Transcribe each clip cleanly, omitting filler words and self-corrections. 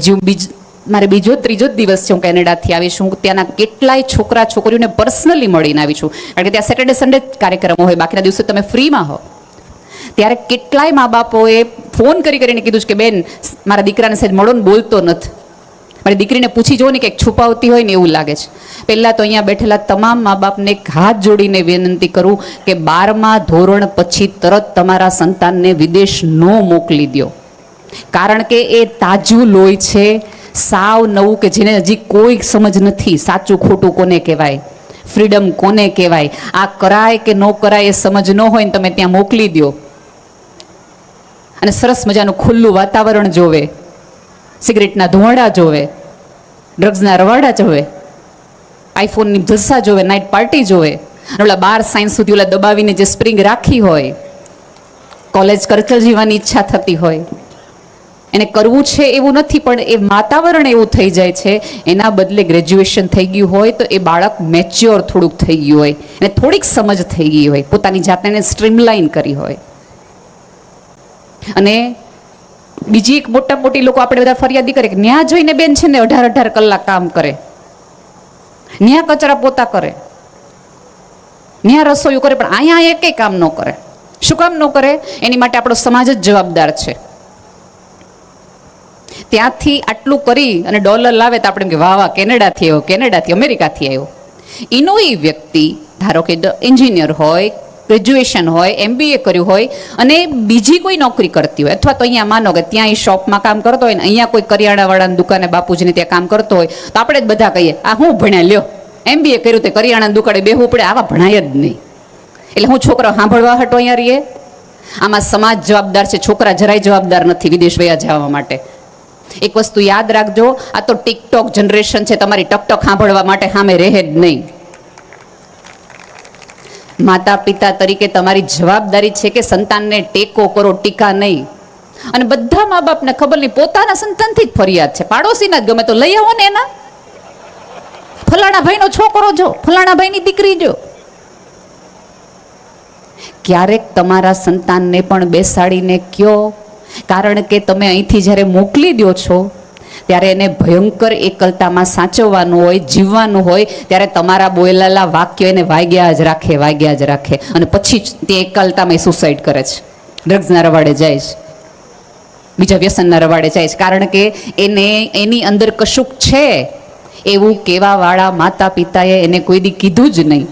હજી હું મારે બીજો ત્રીજો જ દિવસ છે હું કેનેડાથી આવી છું. ત્યાંના કેટલાય છોકરા છોકરીઓને પર્સનલી મળીને આવી છું, કારણ કે ત્યાં સેટરડે સન્ડે કાર્યક્રમો હોય, બાકીના દિવસે તમે ફ્રીમાં હો. ત્યારે કેટલાય મા બાપોએ ફોન કરીને કીધું છે કે બેન મારા દીકરાને સહેજ મળો ને, બોલતો નથી. મારી દીકરીને પૂછી જો ને કંઈક છુપાવતી હોય ને એવું લાગે છે. પહેલાં તો અહીંયા બેઠેલા તમામ મા બાપને એક હાથ જોડીને વિનંતી કરું કે 12મા ધોરણ પછી તરત તમારા સંતાનને વિદેશ ન મોકલી દો, કારણ કે એ તાજું લોહી છે, સાવ નવું, કે જેને હજી કોઈ સમજ નથી સાચું ખોટું કોને કહેવાય, ફ્રીડમ કોને કહેવાય, આ કરાય કે ન કરાય એ સમજ ન હોય ને તમે ત્યાં મોકલી દો અને સરસ મજાનું ખુલ્લું વાતાવરણ જોવે, સિગરેટના ધુમાડા જોવે, ડ્રગ્સના રવાડા જોવે, આઈફોનની જલસા જોવે, નાઇટ પાર્ટી જોવે, અને ઓલા 12 સાયન્સ સુધી ઓલા દબાવીને જે સ્પ્રિંગ રાખી હોય, કોલેજ કલ્ચર જીવવાની ઈચ્છા થતી હોય, એને કરવું છે એવું નથી, પણ એ વાતાવરણ એવું થઈ જાય છે. એના બદલે ગ્રેજ્યુએશન થઈ ગયું હોય તો એ બાળક મેચ્યોર થોડુંક થઈ ગયું હોય, એને થોડીક સમજ થઈ ગઈ હોય, પોતાની જાતને સ્ટ્રીમલાઇન કરી હોય. અને બીજી એક મોટી લોકો આપણે બધા ફરિયાદી કરે કે ન્યા જોઈને બેન છે ને 18 કલાક કામ કરે, ન્યા કચરા પોતા કરે, ન્યા રસોઈ કરે, પણ અહીંયા એકેય કામ ન કરે. શું કામ ન કરે? એની માટે આપણો સમાજ જ જવાબદાર છે. ત્યાંથી આટલું કરી અને ડોલર લાવે તો આપણે કે વાહ વાહ કેનેડાથી આવ્યો, કેનેડાથી અમેરિકાથી આવ્યો. એનો એ વ્યક્તિ ધારો કે એન્જિનિયર હોય, ગ્રેજ્યુએશન હોય, MBA કર્યું હોય અને બીજી કોઈ નોકરી કરતી હોય, અથવા તો અહીંયા માનો કે ત્યાં એ શોપમાં કામ કરતો હોય ને અહીંયા કોઈ કરિયાણાવાળાની દુકાને બાપુજીને ત્યાં કામ કરતો હોય, તો આપણે જ બધા કહીએ આ હું ભણ્યા લ્યો, MBA કર્યું તે કરિયાણાની દુકાને બેહવું પડે, આવા ભણાય જ નહીં. એટલે હું છોકરા સાંભળવા હટો અહીંયા રહીએ? આમાં સમાજ જવાબદાર છે, છોકરા જરાય જવાબદાર નથી વિદેશ વયા જવા માટે. એક વસ્તુ યાદ રાખજો, આ તો ટિકટોક જનરેશન છે, તમારી ટકટક સાંભળવા માટે સામે રહે જ નહીં. માતા પિતા તરીકે તમારી જવાબદારી છે કે સંતાનને ટેકો કરો, ટીકા નહીં. અને બધા મા બાપને ખબર નહીં, પોતાના સંતાનથી જ ફરિયાદ છે, પાડોશીના જ ગમે તો લઈ આવો ને, એના ફલાણા ભાઈનો છોકરો જો, ફલાણા ભાઈની દીકરી જો. ક્યારેક તમારા સંતાનને પણ બેસાડીને કયો, કારણ કે તમે અહીંથી જ્યારે મોકલી દો છો ત્યારે એને ભયંકર એકલતામાં સાચવવાનું હોય, જીવવાનું હોય, ત્યારે તમારા બોલેલા વાક્યો એને વાગ્યા જ રાખે અને પછી તે એકલતામાં સુસાઇડ કરે છે, ડ્રગ્સના રવાડે જાય છે, બીજા વ્યસનના રવાડે જાય છે, કારણ કે એને એની અંદર કશુંક છે એવું કહેવાવાળા માતા પિતાએ એને કોઈ દી કીધું જ નહીં.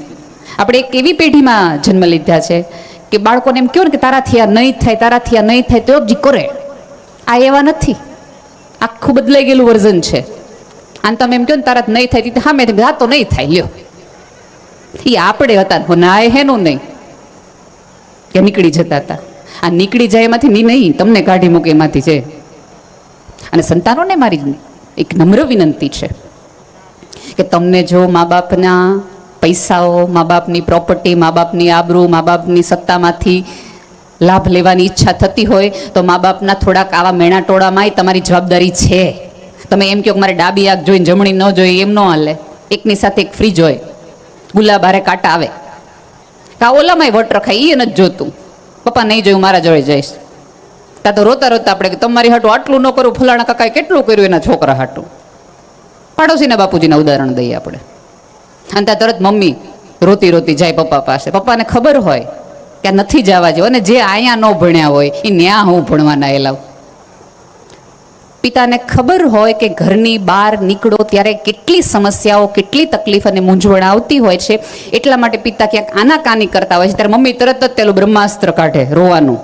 આપણે એક એવી પેઢીમાં જન્મ લીધા છે કે બાળકોને એમ કહો ને કે તારાથી આ નહીં થાય, તારાથી આ નહીં થાય, તો જ કરે. આ એવા નથી, આખું બદલાઈ ગયેલું વર્ઝન છે. આને તમે એમ કહો ને તારા નહીં થાય, હા મેં આ તો નહીં થાય લ્યો, એ આપણે હતા ના હેનું નહીં કે નીકળી જતા હતા. આ નીકળી જાય એમાંથી નહીં, તમને કાઢી મૂકે એમાંથી છે. અને સંતાનોને મારી એક નમ્ર વિનંતી છે કે તમને જો મા બાપના પૈસાઓ, મા બાપની પ્રોપર્ટી, મા બાપની આબરૂ, મા બાપની સત્તામાંથી લાભ લેવાની ઈચ્છા થતી હોય તો મા બાપના થોડાક આવા મેણા ટોળામાંય તમારી જવાબદારી છે. તમે એમ કહો કે મારે ડાબી આંખ જોઈને જમણી ન જોઈએ, એમ ન હાલે. એકની સાથે એક ફ્રી જોય, ગુલાબારે કાંટા આવે, કા ઓલામાંય વટ રખાય, એ નથી જોતું. પપ્પા નહીં જોયું, મારા જોડે જઈશ. તા તો રોતા આપણે કે તમારી હાટું આટલું ન કરું, ફલાણા કાકાએ કેટલું કર્યું એના છોકરા હાટું. પાડોશીના બાપુજીના ઉદાહરણ દઈએ આપણે. અને ત્યાં તરત મમ્મી રોતી જાય પપ્પા પાસે. પપ્પાને ખબર હોય કે નથી જવા જેવું, અને જે અહીંયા ન ભણ્યા હોય એ ન્યા હું ભણવાના એલાવ. પિતાને ખબર હોય કે ઘરની બહાર નીકળો ત્યારે કેટલી સમસ્યાઓ, કેટલી તકલીફ અને મૂંઝવણ આવતી હોય છે, એટલા માટે પિતા ક્યાંક આનાકાની કરતા હોય છે, ત્યારે મમ્મી તરત જ પેલું બ્રહ્માસ્ત્ર કાઢે રોવાનું.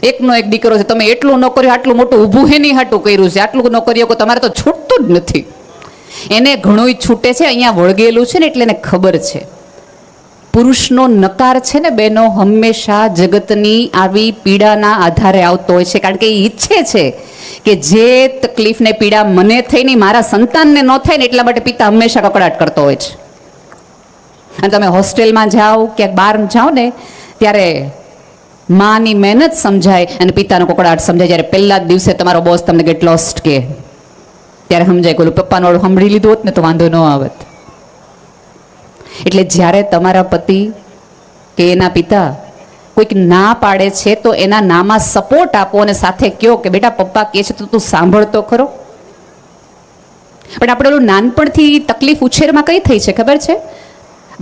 એકનો એક દીકરો છે, તમે એટલું ન કર્યું, આટલું મોટું ઊભું હેની હાટું કર્યું છે, આટલું ન કર્યું, તમારે તો છૂટતું જ નથી. એને ઘણું છૂટે છે, અહીંયા વળગેલું છે ને એટલે એને ખબર છે. પુરુષનો નકાર છે ને બહેનો, હંમેશા જગતની આવી પીડાના આધારે આવતો હોય છે, કારણ કે એ ઈચ્છે છે કે જે તકલીફ ને પીડા મને થઈ નહીં, મારા સંતાનને ન થાય ને, એટલા માટે પિતા હંમેશા કકડાટ કરતો હોય છે. અને તમે હોસ્ટેલમાં જાઓ, ક્યાંક બહાર જાઓ ને, ત્યારે માની મહેનત સમજાય અને પિતાનો કકડાટ સમજાય. જ્યારે પહેલા જ દિવસે તમારો બોસ તમને ગેટ લોસ્ટ કે, ત્યારે સમજાય કે ઓલું પપ્પાનો સાંભળી લીધું હોત ને તો વાંધો ન આવત. એટલે જ્યારે તમારા પતિ કે એના પિતા કોઈક ના પાડે છે તો એના નામાં સપોર્ટ આપો અને સાથે કહો કે બેટા પપ્પા કહે છે તો તું સાંભળતો ખરો. પણ આપણે ઓલું નાનપણથી તકલીફ ઉછેરમાં કઈ થઈ છે ખબર છે?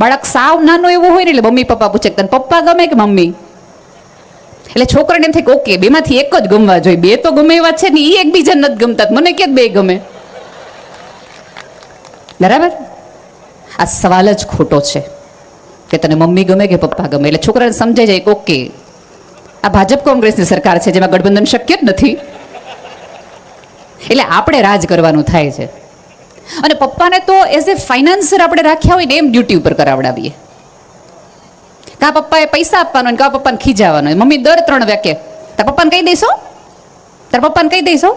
બાળક સાવ નાનો એવો હોય ને એટલે મમ્મી પપ્પા પૂછે તને પપ્પા ગમે કે મમ્મી? એટલે છોકરાને એમ થાય કે ઓકે બેમાંથી એક જ ગમવા જોઈએ, બે તો ગમે એવા છે ને એ એકબીજા નથી ગમતા, મને ક્યાં બે ગમે? બરાબર? આ સવાલ જ ખોટો છે કે તને મમ્મી ગમે કે પપ્પા ગમે. એટલે છોકરાને સમજાઈ જાય કે ઓકે આ ભાજપ કોંગ્રેસની સરકાર છે જેમાં ગઠબંધન શક્ય જ નથી, એટલે આપણે રાજ કરવાનું થાય છે. અને પપ્પાને તો એઝ એ ફાઇનાન્સર આપણે રાખ્યા હોય ને એમ ડ્યુટી ઉપર કરાવડાવીએ. કા પપ્પાએ પૈસા આપવાનો કા પપ્પાને ખીજાવાનો. મમ્મી દર 3 વાક્ય તાર પપ્પાને કહી દઈશો, તાર પપ્પાને કહી દઈશો.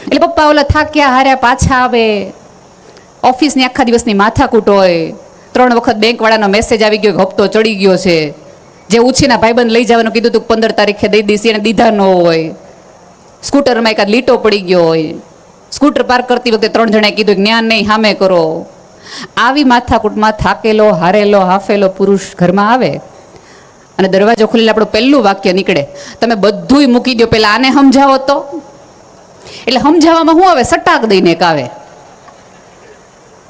એટલે પપ્પા ઓલા થાક્યા હાર્યા પાછા આવે, ઓફિસની આખા દિવસની માથાકૂટ હોય, 3 વખત બેંકવાળાનો મેસેજ આવી ગયો, હપ્તો ચડી ગયો છે, જે ઉછીના ભાઈબંધ લઈ જવાનું કીધું તું 15 તારીખે દઈ દઈશ એને દીધા ન હોય, સ્કૂટરમાં એકાદ લીટો પડી ગયો હોય, સ્કૂટર પાર્ક કરતી વખતે 3 જણાએ કીધું જ્ઞાન નહીં સામે કરો. આવી માથાકૂટમાં થાકેલો હારેલો હાફેલો પુરુષ ઘરમાં આવે અને દરવાજો ખોલીને આપણું પહેલું વાક્ય નીકળે, તમે બધુંય મૂકી દો પેલા આને સમજાવો તો. એટલે સમજાવવામાં શું આવે? સટાક દઈને એક આવે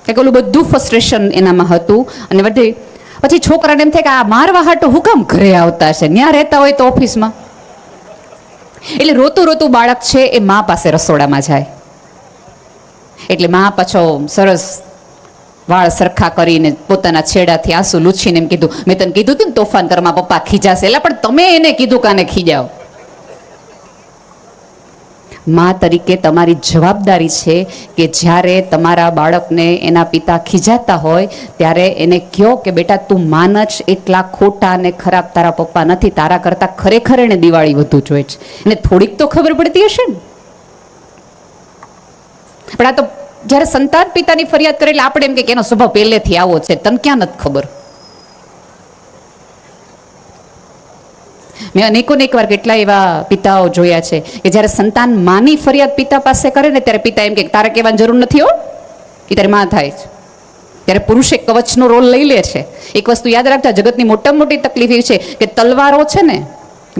કે ઓલું બધું ફ્રસ્ટ્રેશન એનામાં હતું. અને પછી છોકરાને એમ થાય કે આ મારવા હાટો હું કામ ઘરે આવતા છે, ત્યાં રહેતા હોય તો ઓફિસમાં. એટલે રોતું રોતું બાળક છે એ મા પાસે રસોડામાં જાય. એટલે મા પાછો સરસ વાળ સરખા કરીને પોતાના છેડાથી આંસુ લૂછીને એમ કીધું, મેં તને કીધું તું ને તોફાન કરવા પપ્પા ખીજાશે. એટલે પણ તમે એને કીધું કાને ખીજાવ. મા તરીકે તમારી જવાબદારી છે કે જ્યારે તમારા બાળકને એના પિતા ખીજાતા હોય ત્યારે એને કહો કે બેટા તું માન જ એટલા ખોટા અને ખરાબ તારા પપ્પા નથી, તારા કરતાં ખરેખર એને દિવાળી વધુ જોઈએ છે. એને થોડીક તો ખબર પડતી હશે ને. પણ આ તો જ્યારે સંતાન પિતાની ફરિયાદ કરે એટલે આપણે એમ કે એનો સ્વભાવ પહેલેથી આવો છે, તને ક્યાં નથી ખબર? મેં અનેકોને એક વાર કેટલા એવા પિતાઓ જોયા છે કે જ્યારે સંતાન માની ફરિયાદ પિતા પાસે કરે ને ત્યારે પિતા એમ કે તારે કહેવાની જરૂર નથી હો, એ તારી માં થાય છે. ત્યારે પુરુષે કવચનો રોલ લઈ લે છે. એક વસ્તુ યાદ રાખજો, જગતની મોટામાં મોટી તકલીફ એ છે કે તલવારો છે ને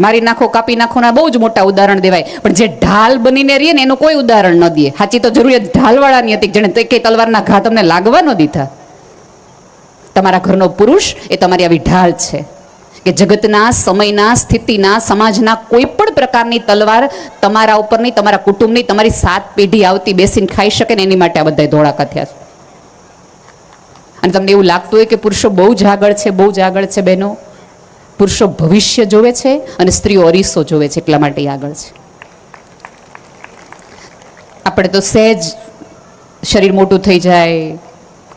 મારી નાખો કાપી નાખો ના બહુ જ મોટા ઉદાહરણ દેવાય, પણ જે ઢાલ બનીને રહીએ ને એનું કોઈ ઉદાહરણ ન દે. સાચી તો જરૂરિયાત ઢાલવાળાની હતી, જેને કઈ તલવારના ઘા તમને લાગવા ન દીધા. તમારા ઘરનો પુરુષ એ તમારી આવી ઢાલ છે કે જગતના, સમયના, સ્થિતિના, સમાજના કોઈ પણ પ્રકારની તલવાર તમારા ઉપરની, તમારા કુટુંબની, તમારી 7 પેઢી આવતી બેસીને ખાઈ શકે ને એની માટે આ બધા ધોળાકા થયા છે. અને તમને એવું લાગતું હોય કે પુરુષો બહુ જ આગળ છે, બહુ જ આગળ છે. બહેનો, પુરુષો ભવિષ્ય જોવે છે અને સ્ત્રીઓ અરીસો જોવે છે, એટલા માટે આગળ છે. આપણે તો સહેજ શરીર મોટું થઈ જાય,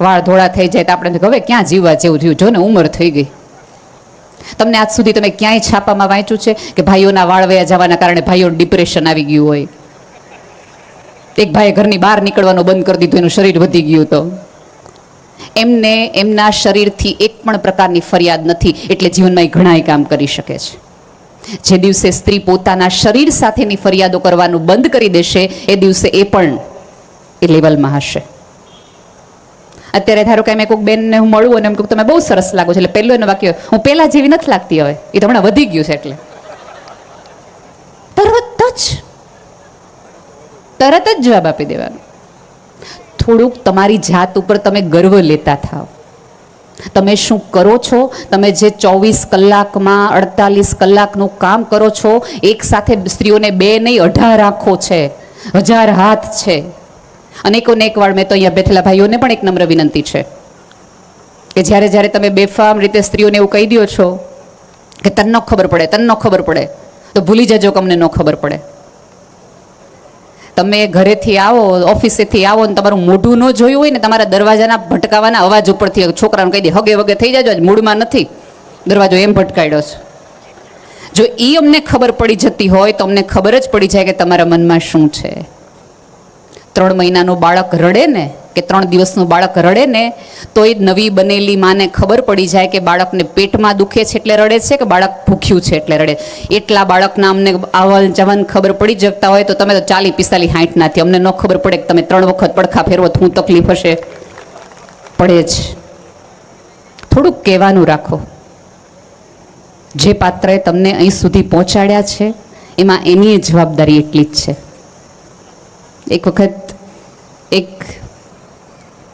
વાળ ધોળા થઈ જાય તો આપણે હવે ક્યાં જીવવા જેવું થયું, જો ને ઉંમર થઈ ગઈ. તમને આજ સુધી તમે ક્યાંય છાપામાં વાંચ્યું છે કે ભાઈઓના વાળ વયા જવાના કારણે ભાઈઓને ડિપ્રેશન આવી ગયું હોય? એક ભાઈએ ઘરની બહાર નીકળવાનું બંધ કરી દીધું, એનું શરીર વધી ગયું. તો એમને એમના શરીરથી એક પણ પ્રકારની ફરિયાદ નથી, એટલે જીવનમાં એ ઘણાય કામ કરી શકે છે. જે દિવસે સ્ત્રી પોતાના શરીર સાથેની ફરિયાદો કરવાનું બંધ કરી દેશે એ દિવસે એ પણ એ લેવલમાં હશે. અત્યારે ધારો કે મેં કોઈક બેનને હું મળું અને એમ કહું તમે બહુ સરસ લાગો છો, એટલે પહેલું એનું વાક્ય હું પહેલા જેવી નથી લાગતી, હવે એ તો હમણાં વધી ગયું છે. એટલે તરત જ જવાબ આપી દેવાનો. થોડુંક તમારી જાત ઉપર તમે ગર્વ લેતા થાવ. તમે શું કરો છો? તમે જે 24 કલાકમાં 48 કલાકનું કામ કરો છો, એક સાથે સ્ત્રીઓને 2 નહીં 18 આંખો છે, 1000 હાથ છે. અનેકોને એક વાર મેં તો અહીંયા બેઠેલા ભાઈઓને પણ એક નમ્ર વિનંતી છે કે જ્યારે જ્યારે તમે બેફામ રીતે સ્ત્રીઓને એવું કહી દો છો કે તને ન ખબર પડે, તને ન ખબર પડે, તો ભૂલી જજો કે અમને ન ખબર પડે. તમે ઘરેથી આવો, ઓફિસેથી આવો ને તમારું મોઢું ન જોયું હોય ને તમારા દરવાજાના ભટકાવાના અવાજ ઉપરથી છોકરાને કહી દે હગે વગે થઈ જાજો, મૂડમાં નથી, દરવાજો એમ ભટકાડ્યો છે. જો એ અમને ખબર પડી જતી હોય તો અમને ખબર જ પડી જાય કે તમારા મનમાં શું છે. 3 મહિનાનું બાળક રડે ને કે 3 દિવસનું બાળક રડે ને તો એ નવી બનેલી માને ખબર પડી જાય કે બાળકને પેટમાં દુખે છે એટલે રડે છે કે બાળક ભૂખ્યું છે એટલે રડે. એટલા બાળકના અમને આવલ જવન ખબર પડી જતા હોય તો તમે તો 40, 45, 60 નાથી અમને ન ખબર પડે કે તમે 3 વખત પડખા ફેરવો તો શું તકલીફ હશે? પડે જ. થોડુંક કહેવાનું રાખો. જે પાત્રએ તમને અહીં સુધી પહોંચાડ્યા છે એમાં એની જવાબદારી એટલી જ છે. એક વખત એક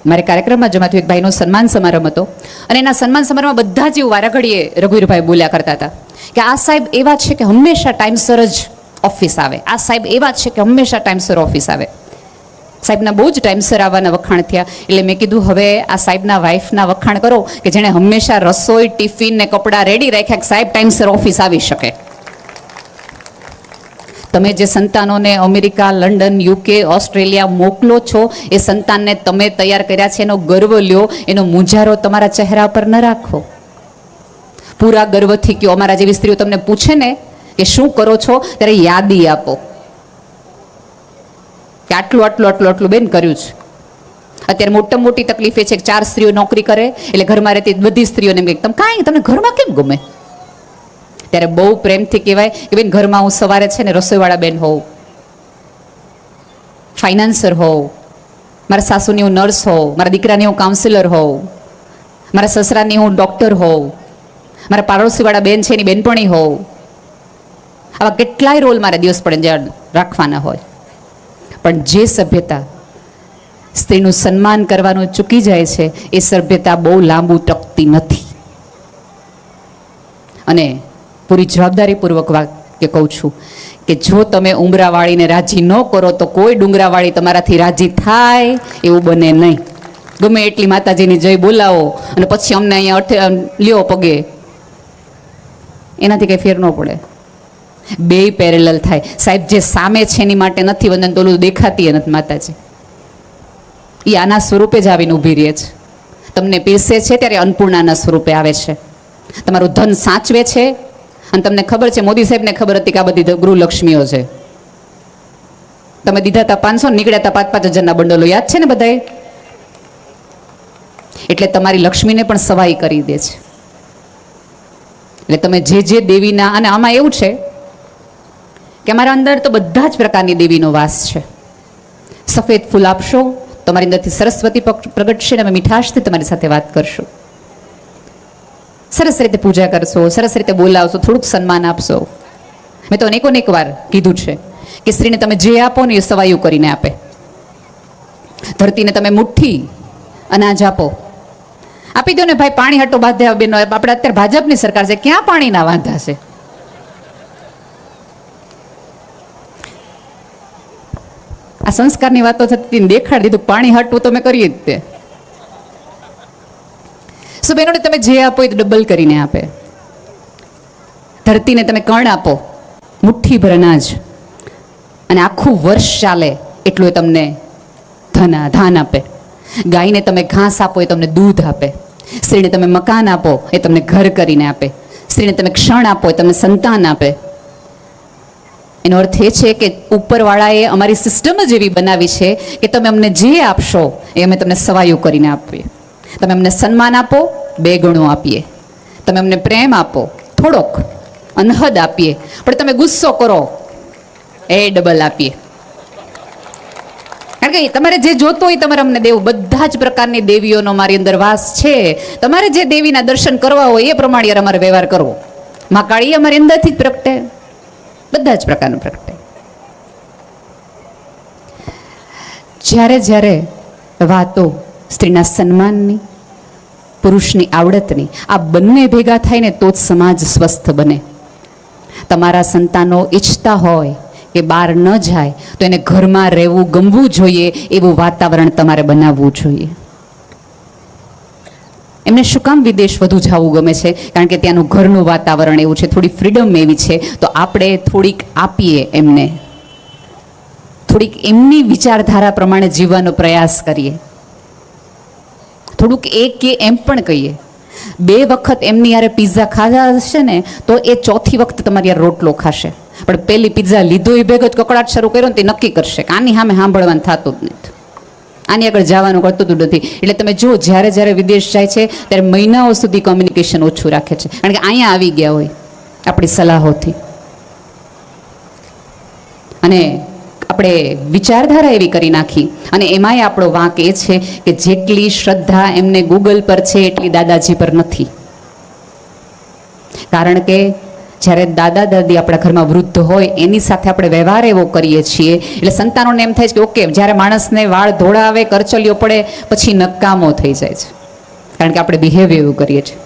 મારે કાર્યક્રમમાં જમાતું એક ભાઈનો સન્માન સમારંભ હતો અને એના સન્માન સમારંભમાં બધા જ એવું વારાઘડીએ રઘુવીરભાઈ બોલ્યા કરતા હતા કે આ સાહેબ એવા છે કે હંમેશા ટાઈમસર જ ઓફિસ આવે, આ સાહેબ એવા છે કે હંમેશા ટાઈમસર ઓફિસ આવે. સાહેબના બહુ જ ટાઈમસર આવવાના વખાણ થયા. એટલે મેં કીધું હવે આ સાહેબના વાઈફના વખાણ કરો કે જેણે હંમેશા રસોઈ, ટિફિન ને કપડાં રેડી રાખ્યા કે સાહેબ ટાઈમસર ઓફિસ આવી શકે. તમે જે સંતાનોને અમેરિકા, લંડન, યુકે, ઓસ્ટ્રેલિયા મોકલો છો એ સંતાનને તમે તૈયાર કર્યા છે એનો ગર્વ લ્યો, એનો મુંજારો તમારા ચહેરા પર ન રાખો. પૂરા ગર્વથી કયો. અમારા જેવી સ્ત્રીઓ તમને પૂછે ને કે શું કરો છો ત્યારે યાદી આપો કે આટલું આટલું આટલું આટલું બેન કર્યું છે. અત્યારે મોટા મોટી તકલીફ એ છે કે 4 સ્ત્રીઓ નોકરી કરે એટલે ઘરમાં રહેતી બધી સ્ત્રીઓને એમ કે તમે કાંઈ તમને ઘરમાં કેમ ગમે? ત્યારે બહુ પ્રેમથી કહેવાય કે બેન ઘરમાં હું સવારે છે ને રસોઈવાળા બેન હોઉં, ફાઇનાન્સર હોઉં, મારા સાસુની હું નર્સ હોઉં, મારા દીકરાની હું કાઉન્સિલર હોઉં, મારા સસરાની હું ડૉક્ટર હોઉં, મારા પાડોશીવાળા બેન છે એની બેનપણી હોઉં. આવા કેટલાય રોલ મારે દિવસ પડે રાખવાના હોય. પણ જે સભ્યતા સ્ત્રીનું સન્માન કરવાનું ચૂકી જાય છે એ સભ્યતા બહુ લાંબુ ટકતી નથી. અને પૂરી જવાબદારીપૂર્વક વાક્ય કહું છું કે જો તમે ઉમરાવાળીને રાજી ન કરો તો કોઈ ડુંગરાવાળી તમારાથી રાજી થાય એવું બને નહીં. ગમે એટલી માતાજીની જય બોલાવો અને પછી અમને અહીંયા લ્યો પગે, એનાથી કંઈ ફેર ન પડે. બે પેરેલલ થાય. સાહેબ જે સામે છે એની માટે નથી વંદન, તો ઓલું દેખાતી નથી માતાજી. એ આના સ્વરૂપે જ આવીને ઊભી રહે છે. તમને પીરસે છે ત્યારે અન્નપૂર્ણાના સ્વરૂપે આવે છે. તમારું ધન સાચવે છે. અને તમને ખબર છે, મોદી સાહેબને ખબર હતી કે આ બધી ગૃહલક્ષ્મીઓ છે. તમે દીધા હતા 500, નીકળ્યા હતા 5-5 હજારના બંડલો, યાદ છે ને બધાએ? એટલે તમારી લક્ષ્મીને પણ સવાઈ કરી દે છે. એટલે તમે જે દેવીના, અને આમાં એવું છે કે અમારા અંદર તો બધા જ પ્રકારની દેવીનો વાસ છે. સફેદ ફૂલ આપશો તમારી અંદરથી સરસ્વતી પ્રગટશે અને અમે મીઠાશથી તમારી સાથે વાત કરશું. સરસ રીતે પૂજા કરશો, સરસ રીતે બોલાવશો, થોડુંક સન્માન આપશો. મેં તો અનેક વાર કીધું છે કે સ્ત્રીને તમે જે આપો ને એ સવાયું કરીને આપે. ધરતીને તમે મુઠ્ઠી અનાજ આપો, આપી દો ને ભાઈ. પાણી હટો બાંધ્યા બેનો, આપણે અત્યારે ભાજપની સરકાર છે, ક્યાં પાણીના વાંધા છે? આ સંસ્કારની વાતો થતી દેખાડી દીધું. પાણી હટવું તો મેં કરીએ જ તે. સો બહેનોને તમે જે આપો એ ડબલ કરીને આપે. ધરતીને તમે કણ આપો, મુઠ્ઠીભર અનાજ, અને આખું વર્ષ ચાલે એટલું એ તમને ધાન આપે. ગાયને તમે ઘાસ આપો એ તમને દૂધ આપે. સ્ત્રીને તમે મકાન આપો એ તમને ઘર કરીને આપે. સ્ત્રીને તમે ક્ષણ આપો એ તમને સંતાન આપે. એનો અર્થ એ છે કે ઉપરવાળાએ અમારી સિસ્ટમ જ એવી બનાવી છે કે તમે અમને જે આપશો એ અમે તમને સવાયું કરીને આપીએ. તમે અમને સન્માન આપો, 2 ગણું આપીએ. તમે અમને પ્રેમ આપો, થોડોક અનહદ આપીએ. પણ તમે ગુસ્સો કરો એ ડબલ આપીએ. કારણ કે તમારે જે જોતો હોય તમારે અમને દેવું. બધા જ પ્રકારની દેવીઓનો મારી અંદર વાસ છે. તમારે જે દેવીના દર્શન કરવા હોય એ પ્રમાણે અમારે વ્યવહાર કરવો. મા કાળી અમારી અંદરથી જ પ્રગટે, બધા જ પ્રકારનું પ્રગટે. જ્યારે વાતો સ્ત્રીના સન્માનની, પુરુષની આવડતની, આ બંને ભેગા થાય ને તો જ સમાજ સ્વસ્થ બને. તમારા સંતાનો ઈચ્છતા હોય કે બહાર ન જાય તો એને ઘરમાં રહેવું ગમવું જોઈએ, એવું વાતાવરણ તમારે બનાવવું જોઈએ. એમને શું કામ વિદેશ વધુ જવું ગમે છે? કારણ કે ત્યાંનું ઘરનું વાતાવરણ એવું છે, થોડી ફ્રીડમ એવી છે. તો આપણે થોડીક આપીએ એમને, થોડીક એમની વિચારધારા પ્રમાણે જીવવાનો પ્રયાસ કરીએ. થોડુંક કે એમ પણ કહીએ 2 વખત એમની યારે પિઝા ખાધા હશે ને તો એ 4થી વખત તમારી યાર રોટલો ખાશે. પણ પેલી પિઝા લીધો એ ભેગો જ કકડાટ શરૂ કર્યો ને તે નક્કી કરશે કે આની સામે સાંભળવાનું થતું જ નથી, આની આગળ જવાનું કરતું જ નથી. એટલે તમે જો જ્યારે વિદેશ જાય છે ત્યારે મહિનાઓ સુધી કોમ્યુનિકેશન ઓછું રાખે છે. કારણ કે અહીંયા આવી ગયા હોય આપણી સલાહોથી. અને આપણે વિચારધારા એવી કરી નાખી. અને એમાંય આપણો વાંક એ છે કે જેટલી શ્રદ્ધા એમને ગૂગલ પર છે એટલી દાદાજી પર નથી. કારણ કે જ્યારે દાદા દાદી આપણા ઘરમાં વૃદ્ધ હોય એની સાથે આપણે વ્યવહાર એવો કરીએ છીએ એટલે સંતાનોને એમ થાય છે કે ઓકે, જ્યારે માણસને વાળ ધોળાવે, કરચલીઓ પડે પછી નકામો થઈ જાય છે, કારણ કે આપણે બિહેવ એવું કરીએ છીએ.